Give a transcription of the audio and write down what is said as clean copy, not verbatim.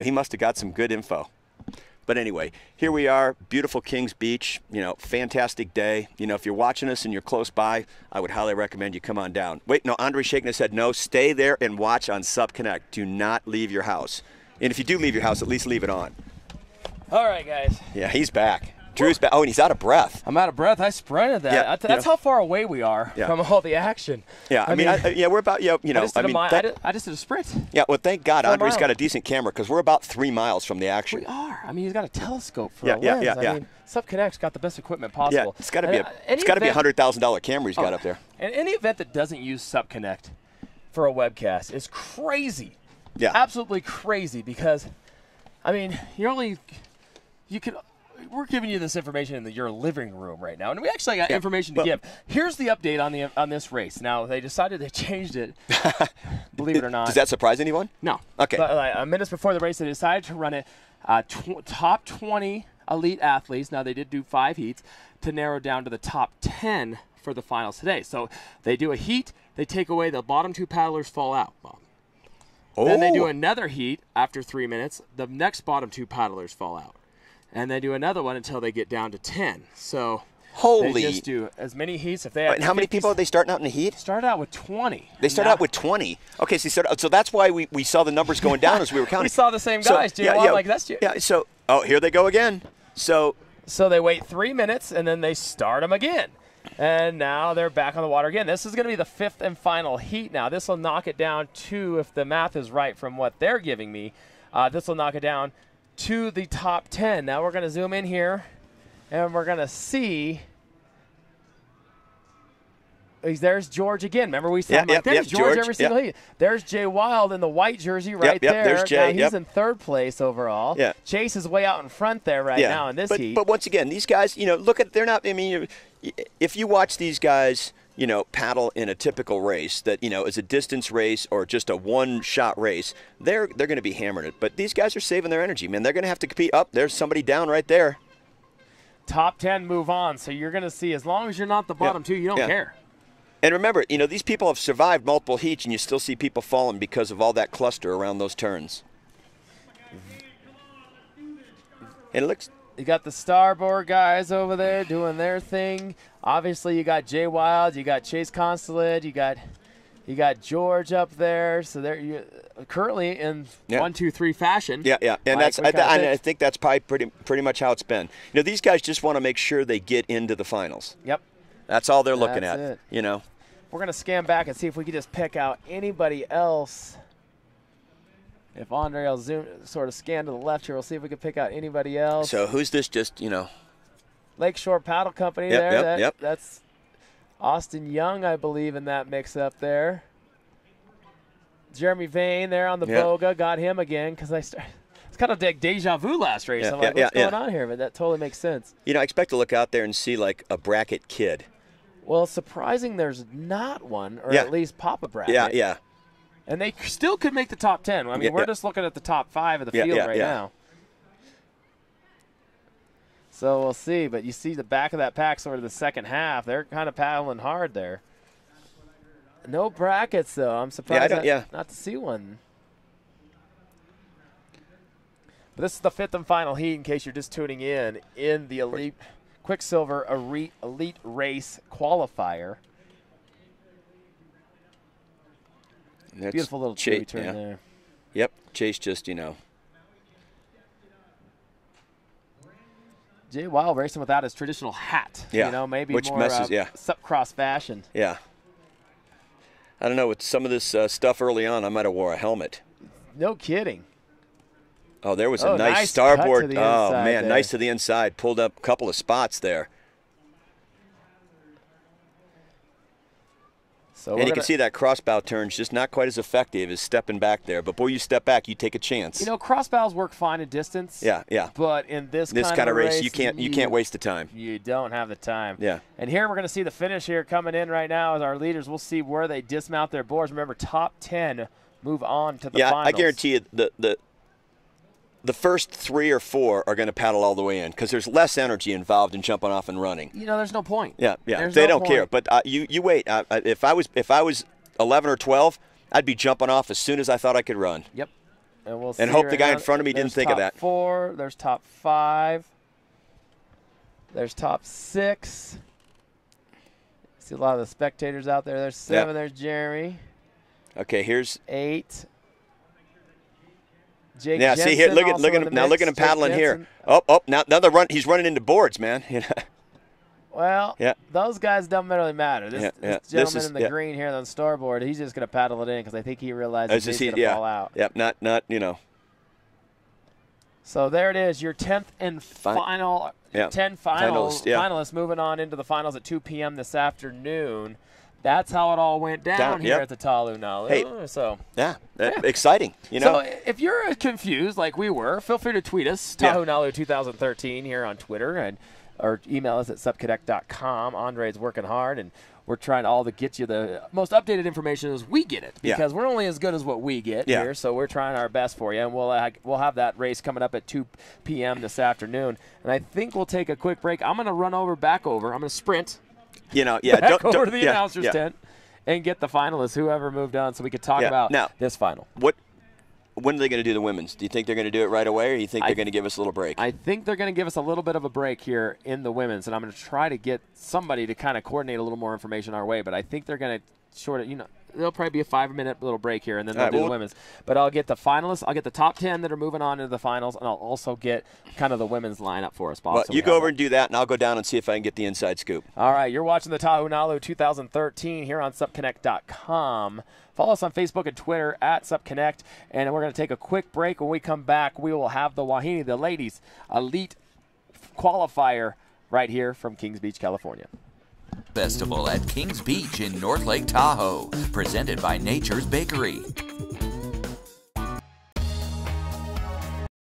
He must have got some good info. But anyway, here we are, beautiful Kings Beach, fantastic day. If you're watching us and you're close by, I would highly recommend you come on down. Wait, no, Andre's shaking his head. No, stay there and watch on Supconnect. Do not leave your house. And if you do leave your house, at least leave it on. All right, guys. Yeah, he's back. Drew's back. Oh, and he's out of breath. I'm out of breath. I sprinted that. Yeah, That's how far away we are from all the action. Yeah, I mean, we're about, I just did a sprint. Yeah, well, thank God Andre's got a decent camera because we're about 3 miles from the action. We are. I mean, he's got a telescope for a lens. Yeah. I mean, Supconnect's got the best equipment possible. Yeah, it's got to be a $100,000 camera he's got up there. And any event that doesn't use Supconnect for a webcast is crazy. Yeah. Absolutely crazy because, I mean, we're giving you this information in your living room right now, and we actually got information to give. Here's the update on this race. Now, they decided they changed it, believe it or not. Does that surprise anyone? No. Okay. But, minutes before the race, they decided to run it top 20 elite athletes. Now, they did do 5 heats to narrow down to the top 10 for the finals today. So they do a heat, they take away the bottom 2 paddlers fall out. Then they do another heat after 3 minutes. The next bottom 2 paddlers fall out. And they do another one until they get down to 10. So they just do as many heats. If they have and how many people are they starting out in the heat? Start out with 20. They start out with 20. Okay, so that's why we saw the numbers going down as we were counting. We saw the same guys. Here they go again. So they wait 3 minutes, and then they start them again. And now they're back on the water again. This is going to be the 5th and final heat now. This will knock it down to, if the math is right from what they're giving me, this will knock it down to the top 10. Now we're going to zoom in here, and we're going to see. There's George again. Remember we said there's George every single heat. There's Jay Wild in the white jersey right there. There's Jay. Now he's in 3rd place overall. Yeah. Chase is way out in front there now in this heat. But once again, these guys, they're not. I mean, if you watch these guys, paddle in a typical race that, is a distance race or just a one-shot race, they're going to be hammering it. But these guys are saving their energy, man. They're going to have to compete. There's somebody down right there. Top 10 move on. So you're going to see, as long as you're not the bottom 2, you don't care. And remember, these people have survived multiple heats, and you still see people falling because of all that cluster around those turns. And it looks... You got the starboard guys over there doing their thing. Obviously, you got Jay Wild, you got Chase Consulate, you got George up there. So they're currently in 1, 2, 3 fashion. Yeah. And I think that's probably pretty much how it's been. These guys just want to make sure they get into the finals. Yep. That's all they're looking at. It. We're going to scan back and see if we can just pick out anybody else. If Andre will sort of scan to the left here, we'll see if we can pick out anybody else. So who's this Lakeshore Paddle Company there. That's Austin Young, I believe, in that mix-up there. Jeremy Vane there on the Boga. Got him again because it's kind of like deja vu last race. I'm like, what's going on here? But that totally makes sense. I expect to look out there and see like a bracket kid. Well, surprising there's not one, or at least pop a bracket. Yeah. And they still could make the top 10. I mean, we're just looking at the top 5 of the field right now. So we'll see. But you see the back of that pack sort of the second half. They're kind of paddling hard there. No brackets, though. I'm surprised not to see one. But this is the 5th and final heat, in case you're just tuning in the Elite Quicksilver Elite Race Qualifier. Beautiful little tree turn there. Yep, Chase just, Jay Wild racing without his traditional hat. Maybe which more messes, Supcross fashion. Yeah. I don't know, with some of this stuff early on, I might have wore a helmet. No kidding. Oh, there was a nice starboard. Man, nice to the inside. Pulled up a couple of spots there. So and you can see that crossbow turn's just not quite as effective as stepping back there. But boy, you step back, you take a chance. Crossbows work fine in distance. Yeah. But in this kind of race, you can't waste the time. You don't have the time. Yeah. And here we're going to see the finish here coming in right now as our leaders. We'll see where they dismount their boards. Remember, top 10 move on to the finals. I guarantee you the first 3 or 4 are going to paddle all the way in because there's less energy involved in jumping off and running. There's no point. Yeah. They don't care. But you wait. If I was 11 or 12, I'd be jumping off as soon as I thought I could run. Yep. And we'll see And hope right the guy now. in front of me didn't think of that. Top 4. There's top 5. There's top 6. See a lot of the spectators out there. There's 7. Yep. There's Jeremy. Okay, here's 8. Jake yeah. Jensen See here, look also at in him the now. mix. Look at him Jake paddling here. Jensen. Oh, now the run. He's running into boards, man. Well, Yeah. those guys don't really matter. This, Yeah, yeah. this gentleman This is- in the yeah. green here on the starboard, he's just going to paddle it in because I think he realizes he's going to fall out. Yep. Not you know. So there it is, your 10th and final, Yeah. 10 Finalists, yeah. finalists moving on into the finals at 2 p.m. this afternoon. That's how it all went down here yep. at the Talu Nalu. Hey. So Yeah. Exciting. You know. So if you're confused like we were, feel free to tweet us, Yeah. Tahoe Nalu 2013 here on Twitter, and or email us at supconnect.com. Andre's working hard, and we're trying all to get you the most updated information as we get it, because we're only as good as what we get here. So we're trying our best for you, and we'll have that race coming up at 2 p.m. this afternoon. And I think we'll take a quick break. I'm going to run back over. I'm going to sprint. You know, yeah. Back over to the announcer's tent and get the finalists, whoever moved on, so we could talk about this final. When are they going to do the women's? Do you think they're going to do it right away, or do you think they're going to give us a little break? I think they're going to give us a little bit of a break here in the women's, and I'm going to try to get somebody to kind of coordinate a little more information our way, but I think they're going to short it, there'll probably be a 5-minute little break here, and then they'll do the women's. But I'll get the finalists, I'll get the top 10 that are moving on into the finals, and I'll also get kind of the women's lineup for us, Bob. Well, so you go over and do that, and I'll go down and see if I can get the inside scoop. All right, you're watching the Tahoe Nalu 2013 here on Supconnect.com. Follow us on Facebook and Twitter at Supconnect, and we're going to take a quick break. When we come back, we will have the Wahine, the ladies' elite qualifier right here from Kings Beach, California. Festival at Kings Beach in North Lake Tahoe, presented by Nature's Bakery.